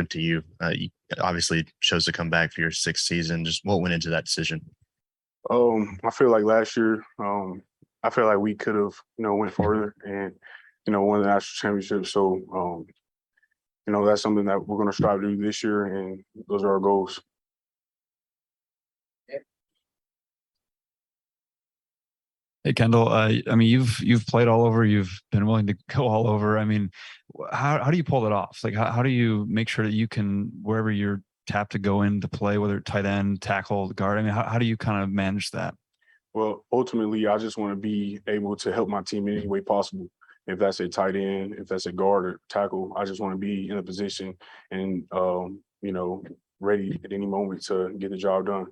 to you? You obviously chose to come back for your sixth season. Just what went into that decision? I feel like last year, I feel like we could have, went further and, won the national championship. So, that's something that we're going to strive to do this year, and those are our goals. Hey, Kendall. I mean, you've played all over. You've been willing to go all over. I mean, how do you pull it off? Like, how do you make sure that you can, wherever you're tapped to go in to play, whether tight end, tackle, guard? I mean, how do you kind of manage that? Well, ultimately, I just want to be able to help my team in any way possible. If that's a tight end, if that's a guard or tackle, I just want to be in a position and, ready at any moment to get the job done.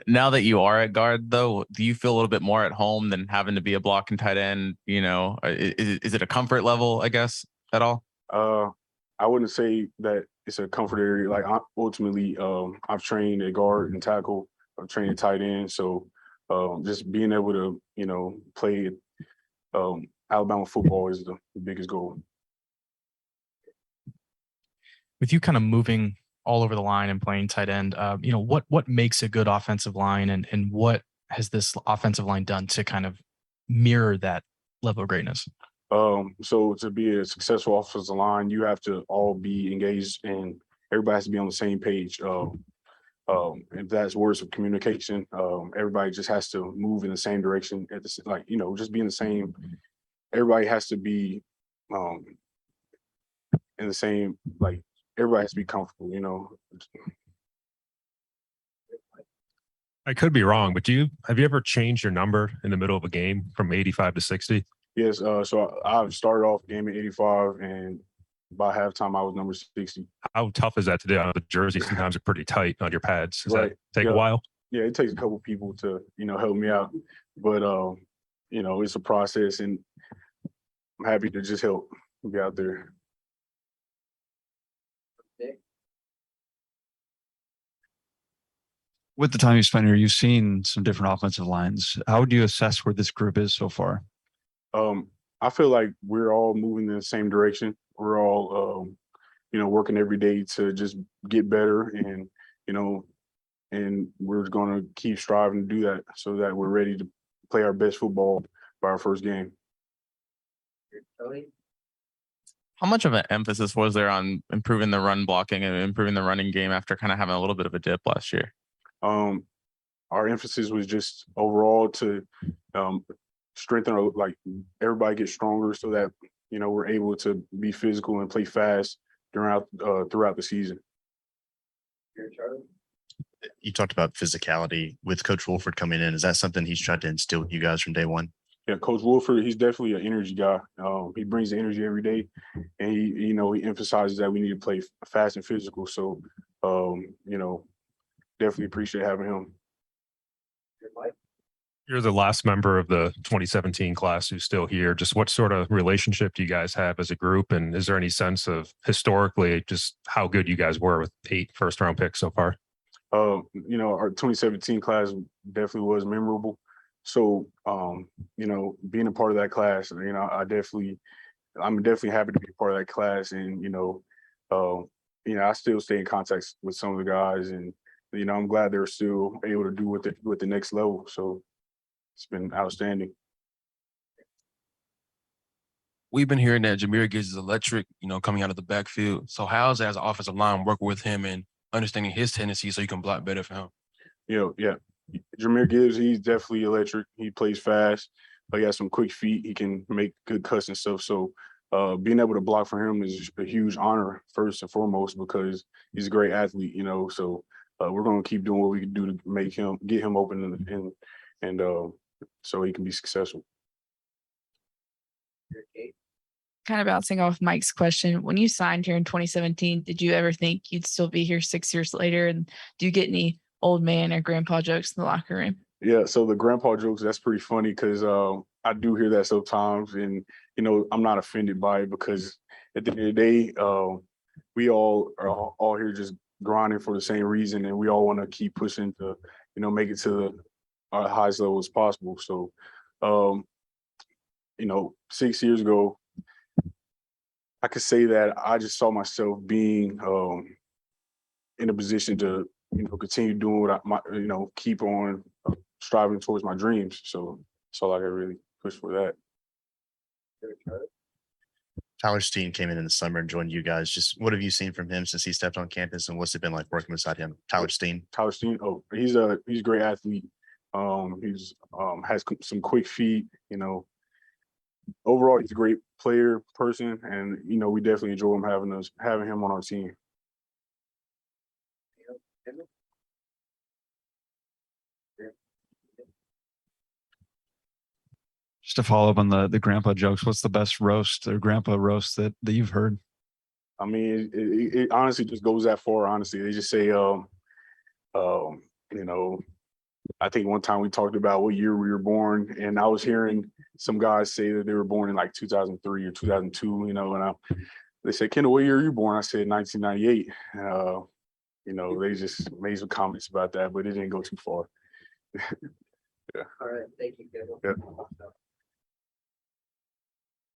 Now that you are at guard, though, do you feel a little bit more at home than having to be a blocking tight end? Is it a comfort level, I guess, at all? I wouldn't say that it's a comfort area. Like, I've trained at guard and tackle. I've trained at tight end. So just being able to, play Alabama football is the biggest goal. With you kind of moving all over the line and playing tight end, what makes a good offensive line, and what has this offensive line done to kind of mirror that level of greatness? So to be a successful offensive line, you have to all be engaged and everybody has to be on the same page. If that's words of communication, everybody just has to move in the same direction just be in the same. Everybody has to be in the same, everybody has to be comfortable, I could be wrong, but have you ever changed your number in the middle of a game from 85 to 60? Yes. So I started off the game at 85, and by halftime I was number 60. How tough is that to do? The jerseys sometimes are pretty tight on your pads. Does right. that take a while? Yeah, it takes a couple people to, help me out. But, it's a process, and I'm happy to just help be out there. With the time you spent here, you've seen some different offensive lines. How would you assess where this group is so far? I feel like we're all moving in the same direction. We're all, working every day to just get better, and we're going to keep striving to do that so that we're ready to play our best football by our first game. How much of an emphasis was there on improving the run blocking and improving the running game after kind of having a little bit of a dip last year? Our emphasis was just overall to strengthen everybody get stronger so that we're able to be physical and play fast throughout the season. You talked about physicality with Coach Wolford coming in. Is that something he's tried to instill with you guys from day one? Yeah, Coach Wolford, he's definitely an energy guy. He brings the energy every day, and he emphasizes that we need to play fast and physical. So, definitely appreciate having him. You're the last member of the 2017 class who's still here. Just what sort of relationship do you guys have as a group? And is there any sense of historically just how good you guys were with 8 first-round picks so far? Our 2017 class definitely was memorable. So, being a part of that class, I'm definitely happy to be a part of that class. And, I still stay in contact with some of the guys, and, I'm glad they're still able to do with the next level. So it's been outstanding. We've been hearing that Jahmry Gibbs is electric, coming out of the backfield. So how's it as an offensive line working with him and understanding his tendencies so you can block better for him? Yeah. Jahmry Gibbs, he's definitely electric. He plays fast. He has some quick feet. He can make good cuts and stuff. So being able to block for him is a huge honor, first and foremost, because he's a great athlete, So we're going to keep doing what we can do to get him open and so he can be successful. Kind of bouncing off Mike's question, when you signed here in 2017, did you ever think you'd still be here 6 years later? And do you get any old man or grandpa jokes in the locker room? Yeah, so the grandpa jokes, that's pretty funny because I do hear that sometimes, and I'm not offended by it because at the end of the day, we all are all here just grinding for the same reason, and we all want to keep pushing to make it to our highest level as possible. So 6 years ago, I could say that I just saw myself being in a position to, continue doing what keep on striving towards my dreams. So that's all I could really push for that. Tyler Steen came in the summer and joined you guys. Just what have you seen from him since he stepped on campus, and what's it been like working beside him? Tyler Steen. Tyler Steen, he's a great athlete. He's has some quick feet. Overall, he's a great player, person, and we definitely enjoy him having him on our team. Just to follow up on the grandpa jokes, what's the best roast or grandpa roast that you've heard? I mean, it honestly just goes that far. Honestly, they just say, I think one time we talked about what year we were born, and I was hearing some guys say that they were born in like 2003 or 2002. And they said, "Kendall, what year are you born?" I said 1998. They just made some comments about that, but it didn't go too far. Yeah. All right. Thank you, Kendall. Yeah.